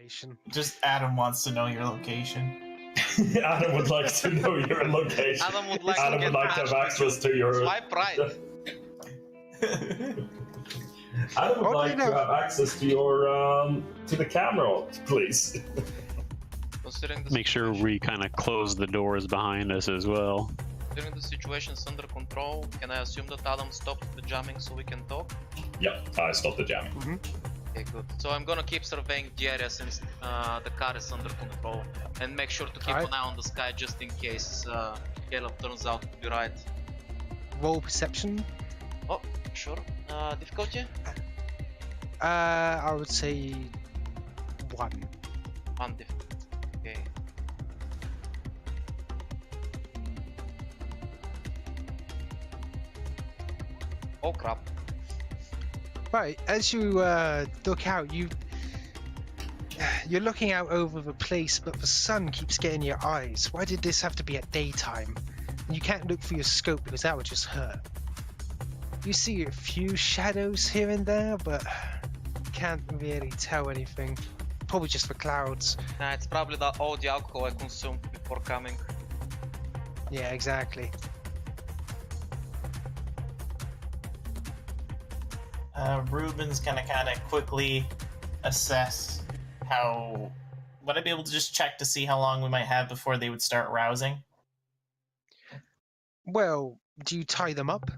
location. Just Adam wants to know your location. Adam would like to know your location. Adam would like Adam to would like to have access to your. Swipe right. Adam would like to have access to your to the camera, please. Make sure we kind of close the doors behind us as well. During the situation's under control, can I assume that Adam stopped the jamming so we can talk? Yeah, I stopped the jamming. Okay, good. So I'm gonna keep surveying the area since the car is under control, and make sure to keep an eye on the sky just in case Caleb turns out to be right. Roll perception. Oh, sure. Difficulty? I would say 1. 1 difficulty. Okay. Oh crap. Right, as you look out, you're looking out over the place, but the sun keeps getting your eyes. Why did this have to be at daytime? You can't look through your scope because that would just hurt. You see a few shadows here and there, but can't really tell anything. Probably just the clouds. Nah, it's probably all the alcohol I consumed before coming. Yeah, exactly. Ruben's gonna kind of quickly assess how. Would I be able to just check to see how long we might have before they would start rousing? Well, do you tie them up?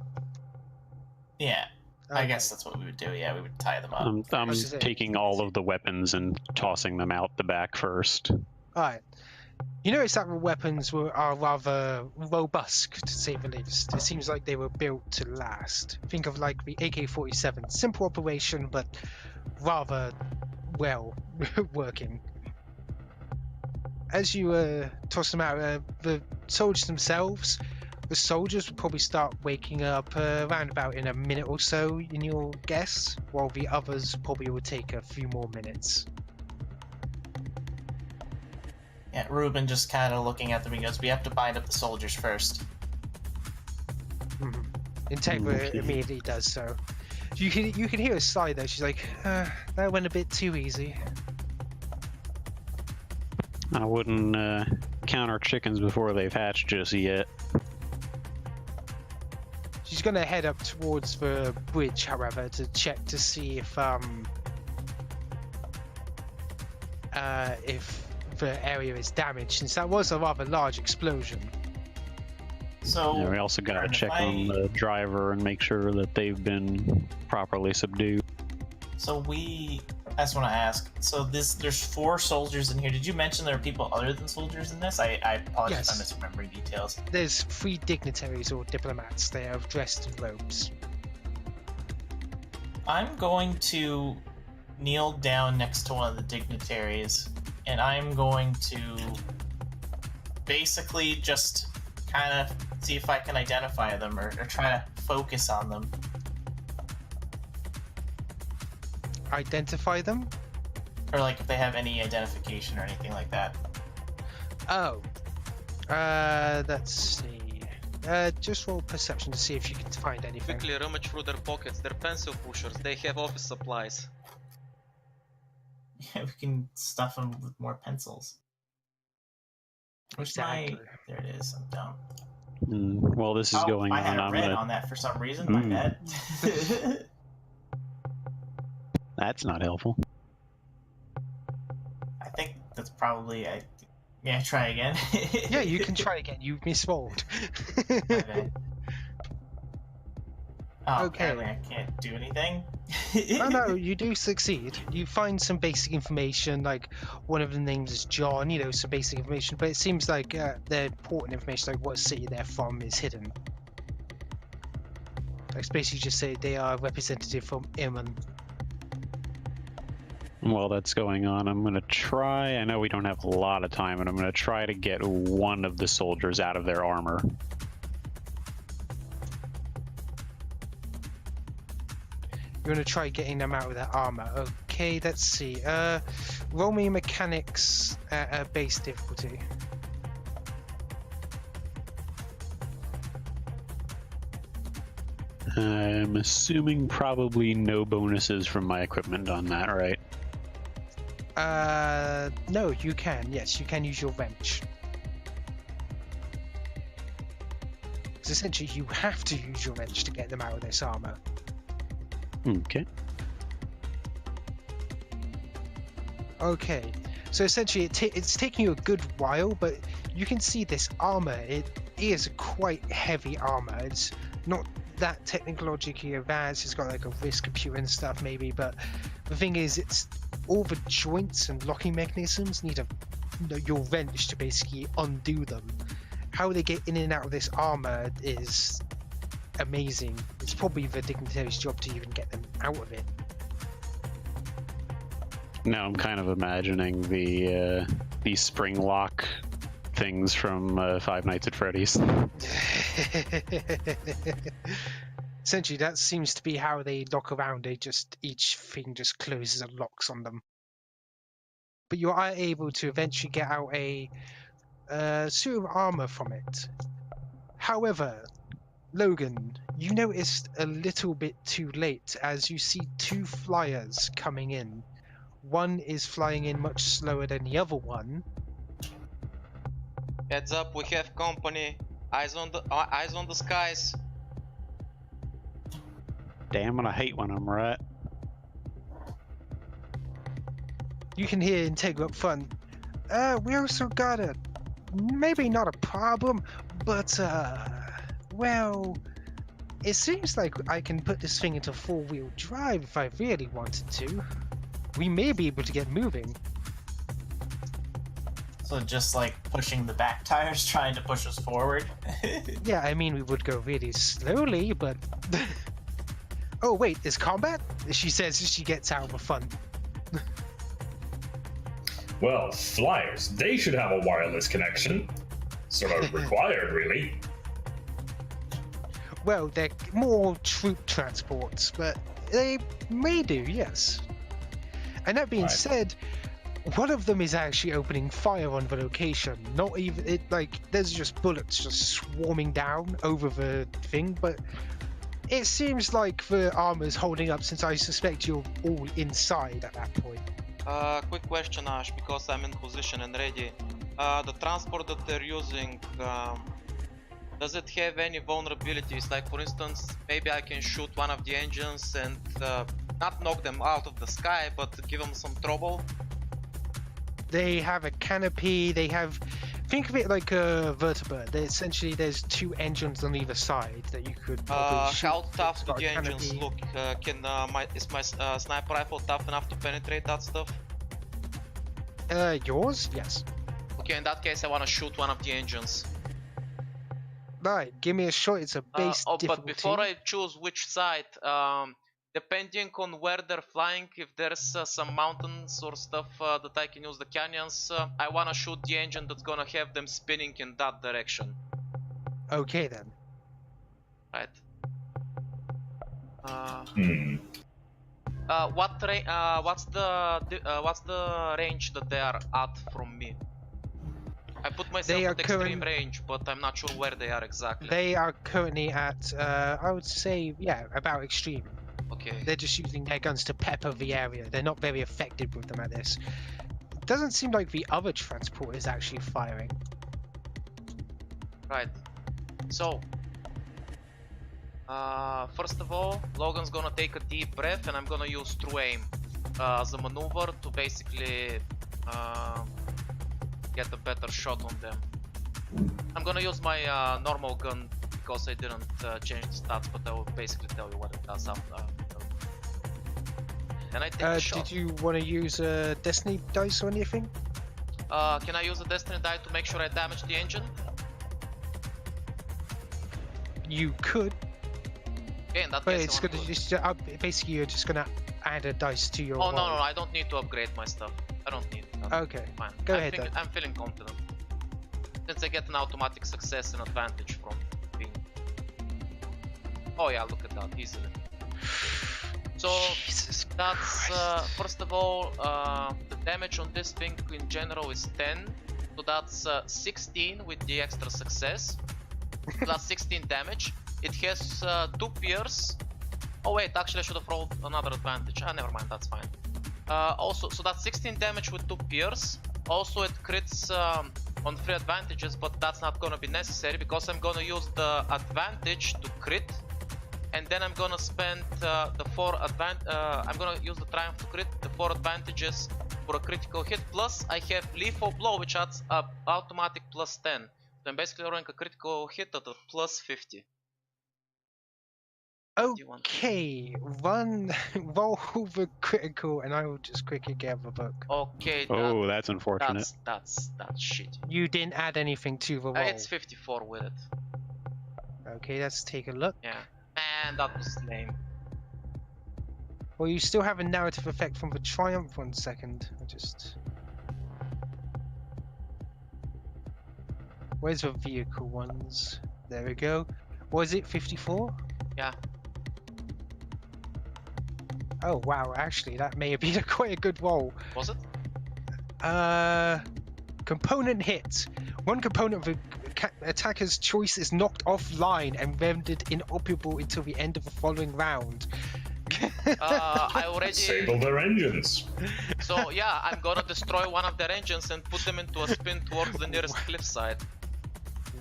Yeah, I guess that's what we would do. Yeah, we would tie them up. I'm taking all of the weapons and tossing them out the back first. Alright. You notice that the weapons are rather robust, to say the least. It seems like they were built to last. Think of like the AK-47. Simple operation, but rather well working. As you toss them out, the soldiers themselves, the soldiers will probably start waking up around about in a minute or so, in your guess, while the others probably will take a few more minutes. Yeah, Ruben just kind of looking at them, he goes, we have to bind up the soldiers first. Integra immediately does so. You can hear a sigh though, she's like, that went a bit too easy. I wouldn't count our chickens before they've hatched just yet. She's gonna head up towards the bridge, however, to check to see if the area is damaged, since that was a rather large explosion. So yeah, we also got to check on the driver and make sure that they've been properly subdued. So I just want to ask, so there's 4 soldiers in here. Did you mention there are people other than soldiers in this? I apologize if I'm misremembering details. There's 3 dignitaries or diplomats. They are dressed in robes. I'm going to kneel down next to one of the dignitaries, and I'm going to basically just kind of see if I can identify them or try to focus on them. Identify them? Or like if they have any identification or anything like that. Oh. Let's see. Just roll perception to see if you can find anything. Quickly rummage through their pockets. They're pencil pushers. They have office supplies. Yeah, we can stuff them with more pencils. Exactly. There it is. I'm dumb. While this is going I on, had a I'm red gonna... on that for some reason. My bad. That's not helpful. I think that's probably yeah, try again. Yeah, you can try again. You've misrolled. My bad. Oh, Okay. apparently I can't do anything. Oh no, you do succeed. You find some basic information, like one of the names is John, you know, some basic information, but it seems like the important information, like what city they're from, is hidden. Like basically just say they are representative from Iman. While that's going on, I'm going to try, I know we don't have a lot of time, and I'm going to try to get one of the soldiers out of their armor. You're going to try getting them out of their armor. Okay, let's see. Roll me mechanics at base difficulty. I'm assuming probably no bonuses from my equipment on that, right? No, you can. Yes, you can use your wrench. Because essentially, you have to use your wrench to get them out of this armor. Okay. Okay, so essentially it's taking you a good while, but you can see this armor. It is quite heavy armor. It's not that technologically advanced. It's got like a wrist computer and stuff maybe, but the thing is, it's all the joints and locking mechanisms need your wrench to basically undo them. How they get in and out of this armor is amazing. It's probably the dignitary's job to even get them out of it. Now I'm kind of imagining the spring lock things from Five Nights at Freddy's. Essentially, that seems to be how they lock around. Each thing just closes and locks on them. But you are able to eventually get out a suit of armor from it. However, Logan, you noticed a little bit too late as you see two flyers coming in. One is flying in much slower than the other one. Heads up, we have company. Eyes on the skies. Damn, I hate when I'm right. You can hear Integra up front. We also got maybe not a problem, but well, it seems like I can put this thing into four-wheel drive if I really wanted to. We may be able to get moving. So just like pushing the back tires, trying to push us forward. Yeah, I mean, we would go really slowly, but... Oh, wait, there's combat? She says as she gets out of the front. Well, flyers, they should have a wireless connection. Sort of required, really. Well, they're more troop transports, but they may do, yes. And that being said, one of them is actually opening fire on the location. Not even there's just bullets just swarming down over the thing, but it seems like the armor's holding up since I suspect you're all inside at that point. Quick question, Ash, because I'm in position and ready. The transport that they're using, does it have any vulnerabilities? Like, for instance, maybe I can shoot one of the engines and not knock them out of the sky, but give them some trouble? They have a canopy, think of it like a vertibird. There's two engines on either side that you could probably shoot. How tough do It's got the a engines canopy. look? Is my sniper rifle tough enough to penetrate that stuff? Yours? Yes. Okay, in that case I wanna shoot one of the engines. Right, give me a shot. It's a base difficulty. But before I choose which side, depending on where they're flying, if there's some mountains or stuff that I can use the canyons, I wanna shoot the engine that's gonna have them spinning in that direction. Okay then. Right. What's the range that they are at from me? I put myself at extreme range, but I'm not sure where they are exactly. They are currently at, I would say, yeah, about extreme. Okay. They're just using their guns to pepper the area. They're not very effective with them at this. Doesn't seem like the other transport is actually firing. Right. So, first of all, Logan's gonna take a deep breath and I'm gonna use true aim as a maneuver to basically get a better shot on them. I'm gonna use my normal gun because I didn't change the stats, but I will basically tell you what it does after. And I take a shot. Did you want to use a Destiny dice or anything? Can I use a Destiny die to make sure I damage the engine? You could, Okay, in that but case it's I wanna gonna do it. just basically you're just gonna add a dice to your. Oh no, roll. I don't need to upgrade my stuff. I don't need that. Okay, Fine. go ahead then. I'm feeling confident. Since I get an automatic success and advantage from being... Oh yeah, look at that, easily. So, Jesus that's, Christ. first of all, the damage on this thing in general is 10. So that's 16 with the extra success. Plus 16 damage. It has 2 pierce. Oh wait, actually I should have rolled another advantage. Never mind, that's fine. Also, so that's 16 damage with 2 pierce. Also, it crits on 3 advantages, but that's not gonna be necessary because I'm gonna use the advantage to crit, and then I'm gonna spend the 4 I'm gonna use the triumph to crit, the 4 advantages for a critical hit. Plus, I have lethal blow, which adds automatic plus 10. So I'm basically rolling a critical hit at a plus 50. Okay, roll the critical, and I will just quickly get the book. Okay. Oh, that's unfortunate. That's shit. You didn't add anything to the roll. It's 54 with it. Okay, let's take a look. Yeah, and that was lame. Well, you still have a narrative effect from the triumph. 1 second. Where's the vehicle ones? There we go. Was it 54? Yeah. Oh wow, actually that may have been quite a good roll. Was it? Component hit. One component of the attacker's choice is knocked offline and rendered inoperable until the end of the following round. I already Disable their engines. So yeah, I'm gonna destroy one of their engines and put them into a spin towards the nearest cliffside.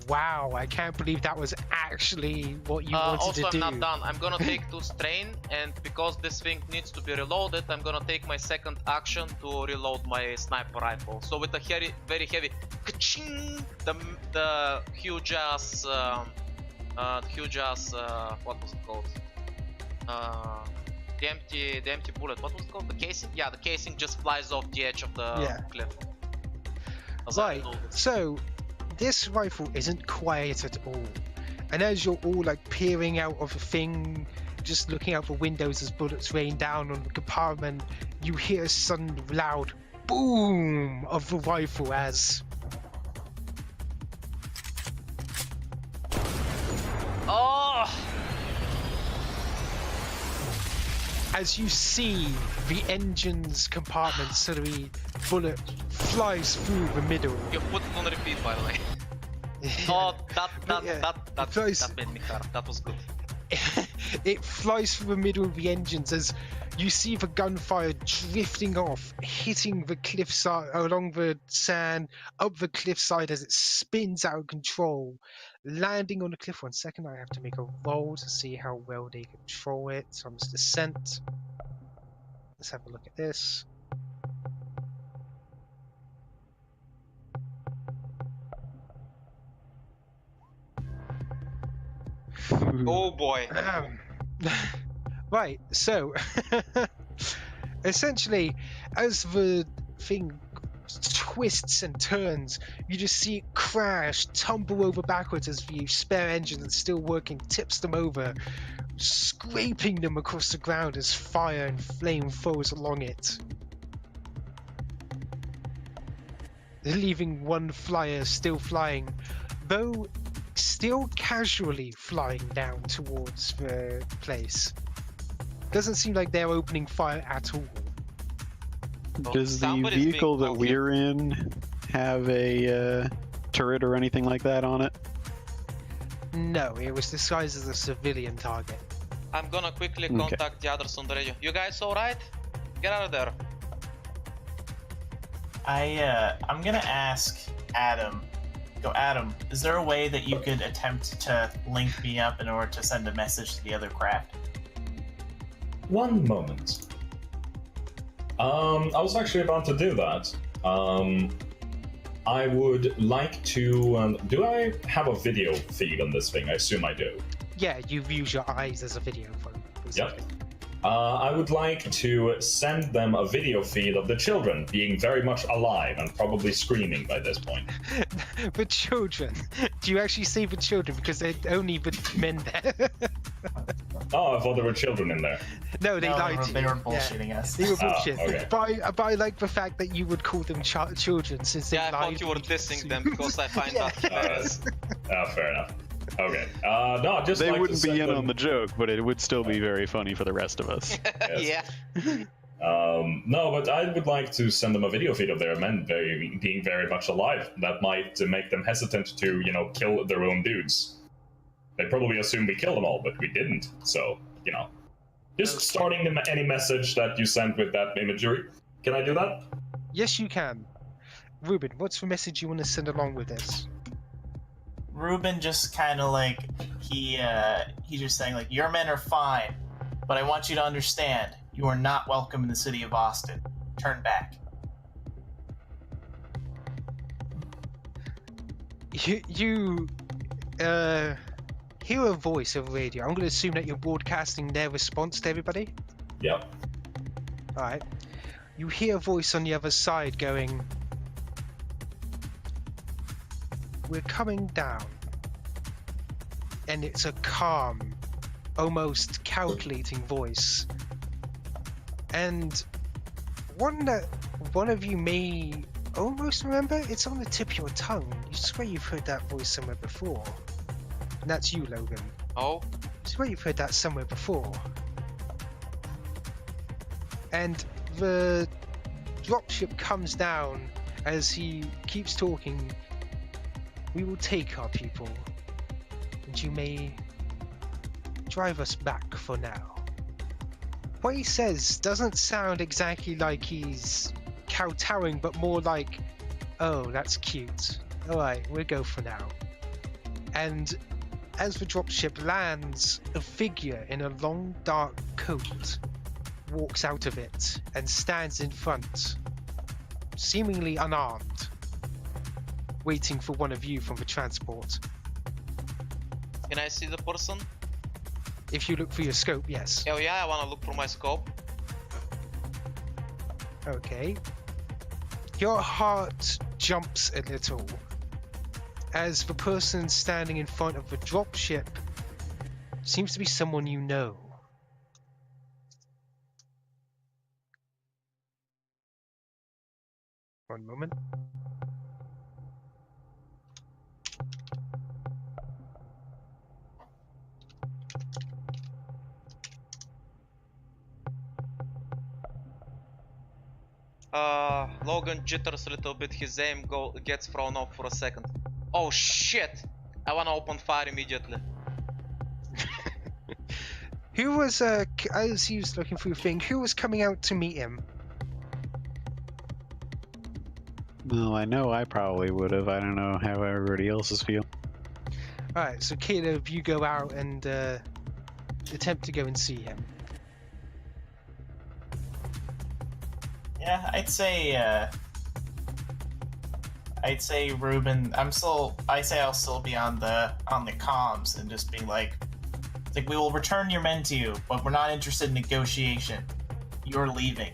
Wow, I can't believe that was actually what you wanted also, to do. I'm not done. I'm gonna take 2 strain, and because this thing needs to be reloaded, I'm gonna take my second action to reload my sniper rifle. So with a very heavy ka-ching, the huge ass, what was it called? The empty bullet. What was it called? The casing? Yeah, the casing just flies off the edge of the cliff. Right. So this rifle isn't quiet at all, and as you're all like peering out of the thing, just looking out the windows as bullets rain down on the compartment, you hear a sudden loud boom of the rifle as you see the engine's compartment suddenly bullet flies through the middle. You put it on repeat, by the way. Oh, that made me hurt. That was good. It flies through the middle of the engines as you see the gunfire drifting off, hitting the cliffside, along the sand, up the cliffside as it spins out of control, landing on the cliff. 1 second, I have to make a roll to see how well they control it. So I'm just descent. Let's have a look at this. Oh boy. Right, so essentially, as the thing twists and turns, you just see it crash, tumble over backwards as the spare engine that's still working tips them over, scraping them across the ground as fire and flame flows along it, leaving one flyer still flying, though still casually flying down towards the place. Doesn't seem like they're opening fire at all. Does the vehicle that we're in have a turret or anything like that on it? No, it was disguised as a civilian target. I'm gonna quickly contact the others on the radio. You guys alright? Get out of there. I'm gonna ask Adam. Go, Adam, is there a way that you could attempt to link me up in order to send a message to the other craft? One moment. I was actually about to do that. I would like to... do I have a video feed on this thing? I assume I do. Yeah, you use your eyes as a video for Yep. I would like to send them a video feed of the children being very much alive and probably screaming by this point. The children? Do you actually see the children? Because they're only the men there. Oh, I thought there were children in there. No, they lied to you. They were bullshitting us. They were bullshit. Okay. But I like the fact that you would call them children since they lied. I thought you were dissing them because I find that hilarious. Fair enough. Okay. No, just they like wouldn't to be send in them... on the joke, but it would still be very funny for the rest of us. Yeah. No, but I would like to send them a video feed of their men being very much alive. That might make them hesitant to, kill their own dudes. They probably assume we killed them all, but we didn't. So, Just starting any message that you sent with that imagery. Can I do that? Yes, you can. Ruben, what's the message you want to send along with this? Ruben just kind of like he's just saying like, your men are fine, but I want you to understand, you are not welcome in the city of Austin. Turn back. You hear a voice over radio. I'm going to assume that you're broadcasting their response to everybody. Yep. All right. You hear a voice on the other side going, "We're coming down." And it's a calm, almost calculating voice. And one that one of you may almost remember, it's on the tip of your tongue. You swear you've heard that voice somewhere before. And that's you, Logan. Oh? I swear you've heard that somewhere before. And the dropship comes down as he keeps talking. "We will take our people, and you may drive us back for now." What he says doesn't sound exactly like he's kowtowing, but more like, "Oh, that's cute. Alright, we'll go for now." And as the dropship lands, a figure in a long dark coat walks out of it and stands in front, seemingly unarmed, waiting for one of you from the transport. Can I see the person? If you look for your scope, yes. Oh yeah, I wanna look for my scope. Okay. Your heart jumps a little as the person standing in front of the dropship seems to be someone you know. One moment. Logan jitters a little bit, his aim gets thrown off for a second. Oh shit! I wanna open fire immediately. Who was, as he was looking through the thing, who was coming out to meet him? Well, I know I probably would have. I don't know how everybody else is feeling. Alright, so Caleb, you go out and attempt to go and see him. Yeah, I'd say Ruben. I'll still be on the comms and just be like, we will return your men to you, but we're not interested in negotiation. You're leaving.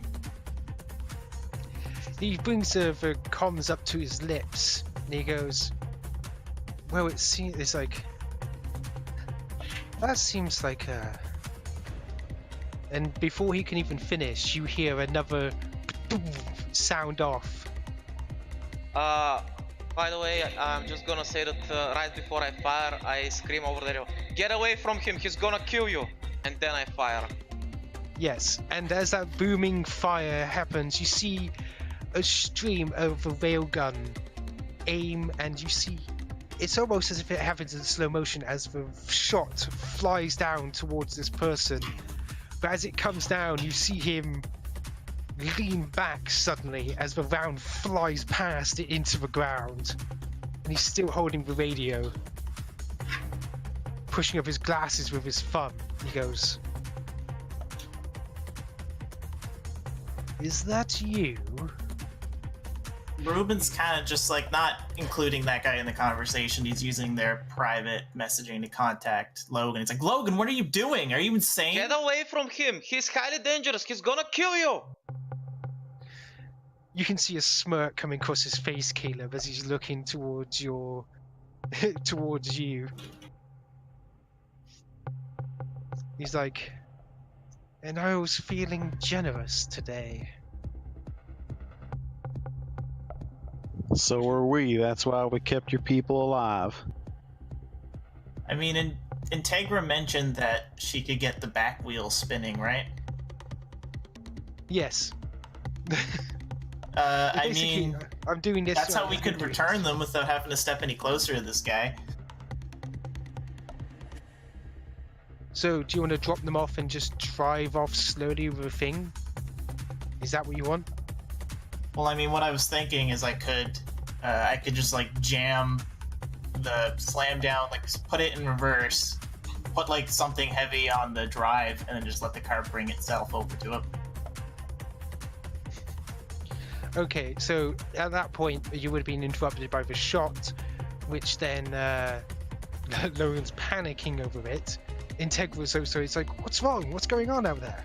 He brings the comms up to his lips and he goes, "Well, it's like that seems like a." And before he can even finish, you hear another sound off. By the way, I'm just gonna say that right before I fire, I scream over the radio, "Get away from him, he's gonna kill you!" And then I fire. Yes, and as that booming fire happens, you see a stream of a railgun aim, and you see it's almost as if it happens in slow motion as the shot flies down towards this person. But as it comes down, you see him lean back suddenly as the round flies past it into the ground, and he's still holding the radio, pushing up his glasses with his thumb. He goes, "Is that you?" Ruben's kind of just like not including that guy in the conversation. He's using their private messaging to contact Logan. It's like, Logan, what are you doing? Are you insane? Get away from him, he's highly dangerous, he's gonna kill you! You can see a smirk coming across his face, Caleb, as he's looking towards your towards you. He's like, "And I was feeling generous today." So were we. That's why we kept your people alive. I mean, Integra mentioned that she could get the back wheel spinning, right? Yes. I Basically, mean, I'm doing this. that's how we could return them without having to step any closer to this guy. So do you want to drop them off and just drive off slowly with a thing? Is that what you want? Well, I mean, what I was thinking is I could just like slam down, like put it in reverse, put like something heavy on the drive, and then just let the car bring itself over to him. Okay, so at that point you would have been interrupted by the shot, which then Logan's panicking over it. Integra's so sorry. It's like, what's wrong? What's going on out there?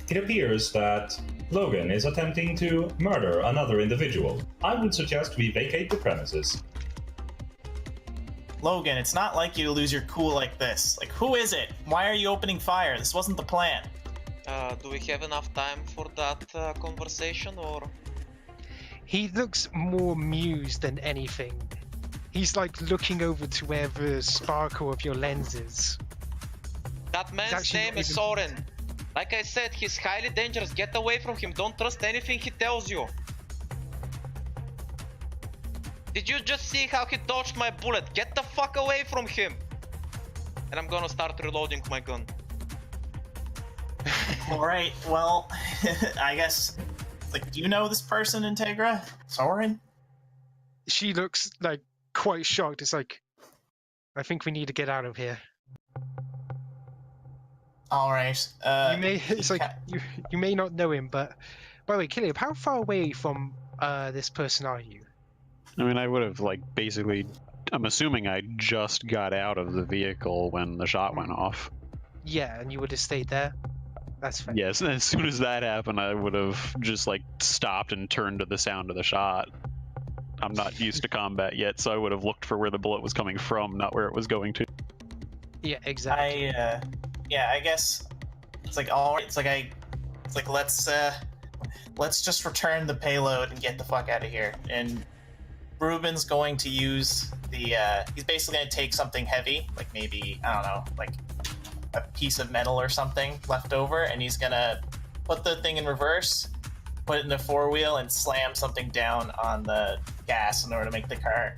It appears that Logan is attempting to murder another individual. I would suggest we vacate the premises. Logan, it's not like you to lose your cool like this. Like, who is it? Why are you opening fire? This wasn't the plan. Do we have enough time for that conversation, or? He looks more amused than anything. He's like looking over to where the sparkle of your lens is. That man's name is Soren. Like I said, he's highly dangerous. Get away from him. Don't trust anything he tells you. Did you just see how he dodged my bullet? Get the fuck away from him. And I'm gonna start reloading my gun. Alright, well, I guess, like, do you know this person, Integra? Soren? She looks like quite shocked. It's like, I think we need to get out of here. Alright, You may, it's like, you may not know him, but by the way, Caleb, how far away from this person are you? I mean, I would have, like, basically... I'm assuming I just got out of the vehicle when the shot went off. Yeah, and you would have stayed there? That's fair. Yes, and as soon as that happened, I would have just, like, stopped and turned to the sound of the shot. I'm not used to combat yet, so I would have looked for where the bullet was coming from, not where it was going to. Yeah, exactly. I guess it's like, alright, it's like let's just return the payload and get the fuck out of here. And Ruben's going to use he's basically going to take something heavy, like maybe, I don't know, like a piece of metal or something left over, and he's going to put the thing in reverse, put it in the four-wheel, and slam something down on the gas in order to make the car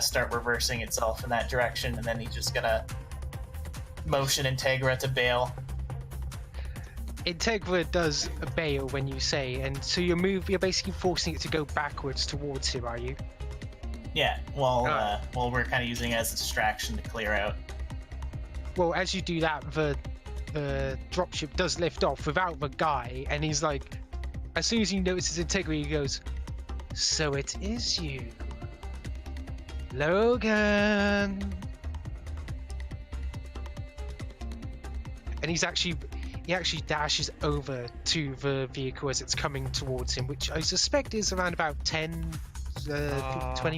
start reversing itself in that direction, and then he's just going to motion Integra to bail. Integra does bail when you say, and so you're basically forcing it to go backwards towards him, are you? Yeah, well, we're kind of using it as a distraction to clear out. Well, as you do that, the dropship does lift off without the guy, and he's like, as soon as he notices Integra, he goes, "So it is you, Logan." And he actually dashes over to the vehicle as it's coming towards him, which I suspect is around about 20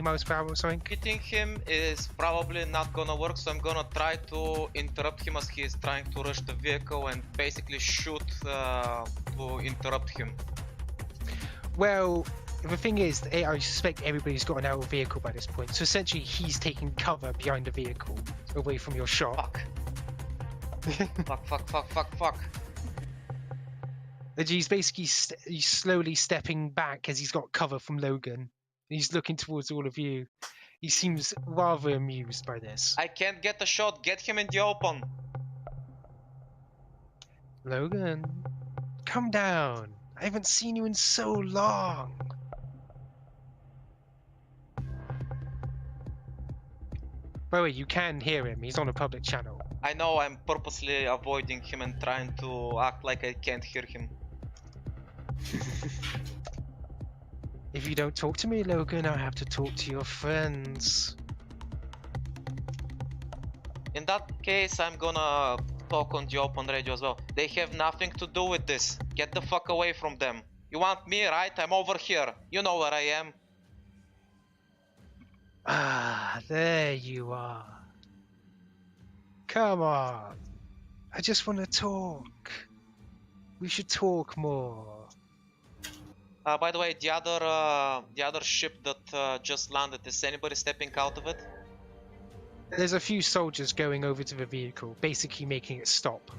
miles per hour or something. Hitting him is probably not gonna work, so I'm gonna try to interrupt him as he is trying to rush the vehicle and basically shoot to interrupt him. Well, the thing is, I suspect everybody's gotten out of the vehicle by this point, so essentially he's taking cover behind the vehicle, away from your shot. Fuck. And he's basically he's slowly stepping back as he's got cover from Logan. He's looking towards all of you. He seems rather amused by this. I can't get a shot. Get him in the open. Logan, come down. I haven't seen you in so long. By the way, you can hear him. He's on a public channel. I know, I'm purposely avoiding him and trying to act like I can't hear him. If you don't talk to me, Logan, I'll have to talk to your friends. In that case, I'm gonna talk on the open radio as well. They have nothing to do with this. Get the fuck away from them. You want me, right? I'm over here. You know where I am. Ah, there you are. Come on. I just want to talk. We should talk more. By the way, the other ship that just landed, is anybody stepping out of it? There's a few soldiers going over to the vehicle, basically making it stop.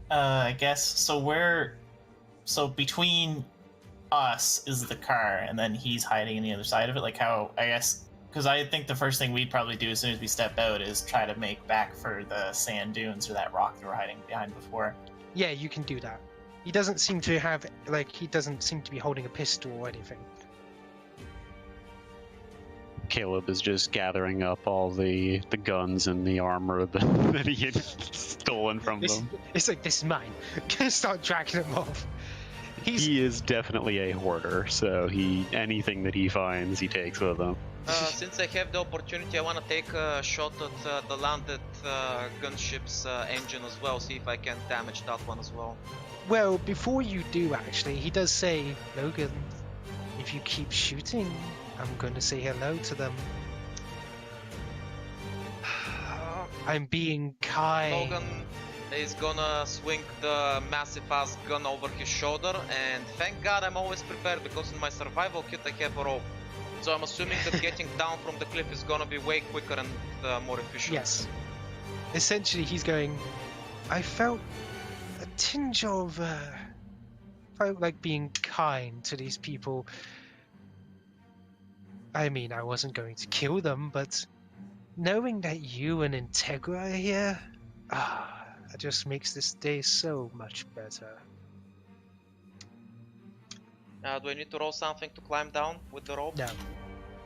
I guess, so between us is the car, and then he's hiding in the other side of it. Like how, I guess, because I think the first thing we'd probably do as soon as we step out is try to make back for the sand dunes or that rock they were hiding behind before. Yeah, you can do that. He doesn't seem to have, like, he doesn't seem to be holding a pistol or anything. Caleb is just gathering up all the guns and the armor that he had stolen from them. It's like, this is mine. Gonna start dragging them off. He is definitely a hoarder, so anything that he finds, he takes with him. Since I have the opportunity, I want to take a shot at the landed gunship's engine as well, see if I can damage that one as well. Well, before you do, actually, he does say, Logan, if you keep shooting, I'm going to say hello to them. I'm being kind. Logan is gonna swing the massive ass gun over his shoulder, and thank God I'm always prepared, because in my survival kit I have a rope. So I'm assuming that getting down from the cliff is gonna be way quicker and more efficient. Yes. Essentially, he's going, I felt a tinge of, felt like being kind to these people. I mean, I wasn't going to kill them, but knowing that you and Integra are here, it just makes this day so much better. Do I need to roll something to climb down with the rope? No.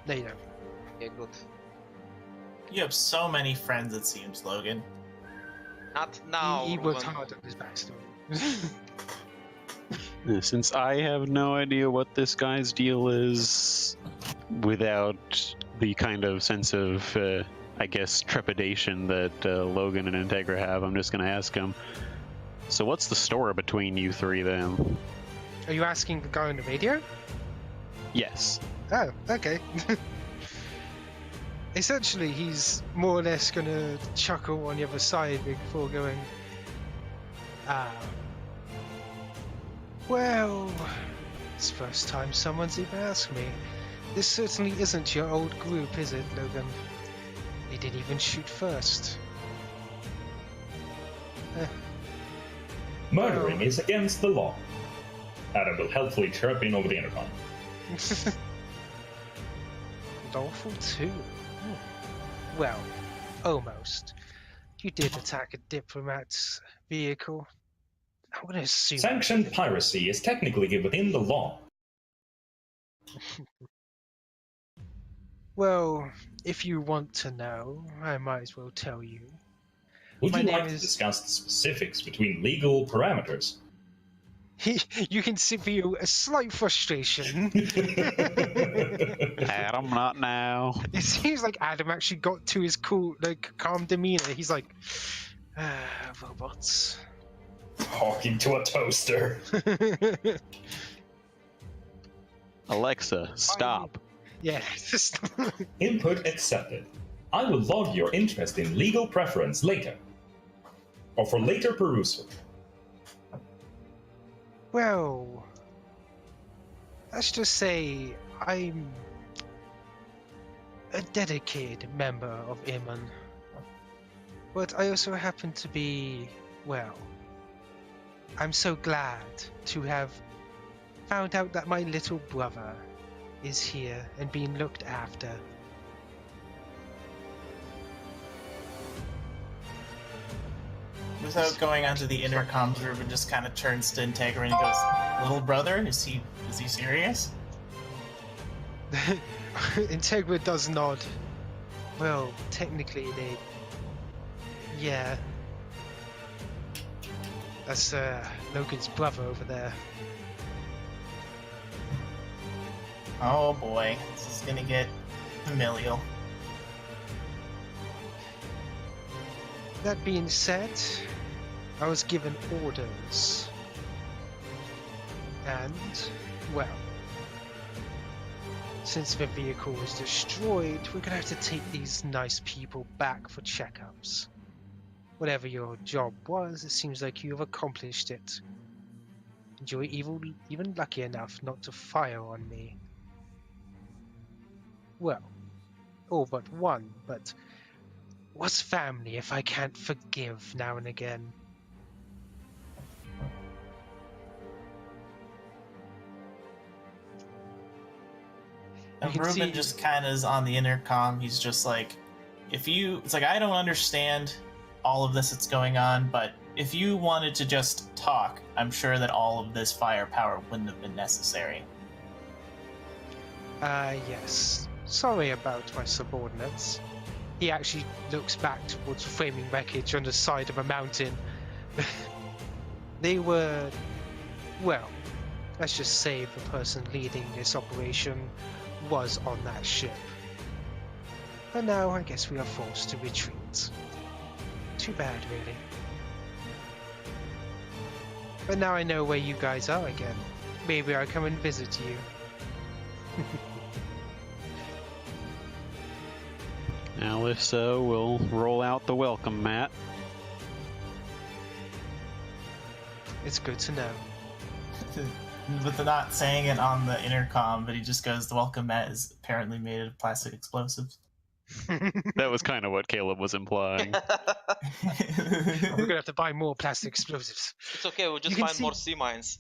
No, you don't. Okay, good. You have so many friends, it seems, Logan. Not now, He worked Ruben. hard on his backstory. Since I have no idea what this guy's deal is, without the kind of sense of, I guess, trepidation that Logan and Integra have, I'm just going to ask him. So what's the story between you three then? Are you asking the guy on the radio? Yes. Oh, okay. Essentially, he's more or less gonna chuckle on the other side before going, well, it's the first time someone's even asked me. This certainly isn't your old group, is it, Logan? They didn't even shoot first. Murdering is against the law. Adam will helpfully chirp in over the intercom. Lawful too. Well, almost. You did attack a diplomat's vehicle. I'm gonna assume. Sanctioned piracy is technically within the law. Well, if you want to know, I might as well tell you. Would My you name like to is- discuss the specifics between legal parameters? You can feel a slight frustration. Adam, not now. It seems like Adam actually got to his cool, like, calm demeanor. He's like, robots. Talking to a toaster. Alexa, stop. Yeah. Input accepted. I will log your interest in legal preference later. Or for later perusal. Well, let's just say I'm a dedicated member of Iman. But I also happen to be, well, I'm so glad to have found out that my little brother is here and being looked after. Without going onto the intercoms, Ruben just kind of turns to Integra and he goes, "Little brother, is he serious?" Integra does nod. Well, technically yeah. That's Logan's brother over there. Oh boy, this is gonna get familial. That being said, I was given orders. And, well, since the vehicle was destroyed, we're gonna have to take these nice people back for checkups. Whatever your job was, it seems like you have accomplished it. And you're even lucky enough not to fire on me. Well, all but one, but what's family if I can't forgive now and again? And can Ruben see- just kind of is on the intercom. He's just like, it's like, I don't understand all of this that's going on, but if you wanted to just talk, I'm sure that all of this firepower wouldn't have been necessary. Yes. Sorry about my subordinates. He actually looks back towards flaming wreckage on the side of a mountain. They were, well, let's just say the person leading this operation was on that ship. But now I guess we are forced to retreat. Too bad, really. But now I know where you guys are again. Maybe I'll come and visit you. Now, if so, we'll roll out the welcome mat. It's good to know. But they're not saying it on the intercom, but he just goes, the welcome mat is apparently made of plastic explosives. That was kind of what Caleb was implying. We're gonna have to buy more plastic explosives. It's okay, we'll just You can find see- more sea mines.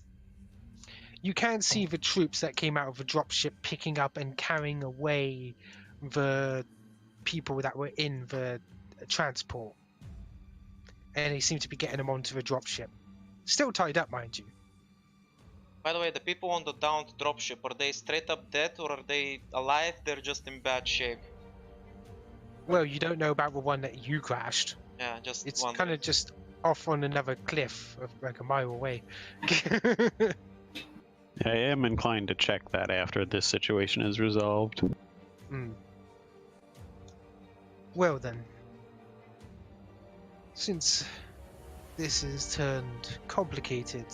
You can see the troops that came out of the dropship picking up and carrying away the people that were in the transport. And they seem to be getting them onto the dropship. Still tied up, mind you. By the way, the people on the downed dropship, are they straight up dead or are they alive? They're just in bad shape. Well, you don't know about the one that you crashed. Yeah, just It's one. kind of just off on another cliff, like a mile away. I am inclined to check that after this situation is resolved. Hmm. Well then, since this has turned complicated,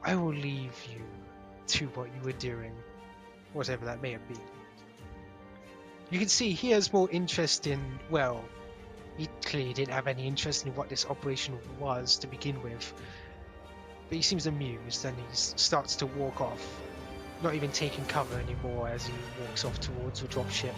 I will leave you to what you were doing, whatever that may have been. You can see he has more interest in, well, he clearly didn't have any interest in what this operation was to begin with, but he seems amused and he starts to walk off, not even taking cover anymore as he walks off towards the dropship.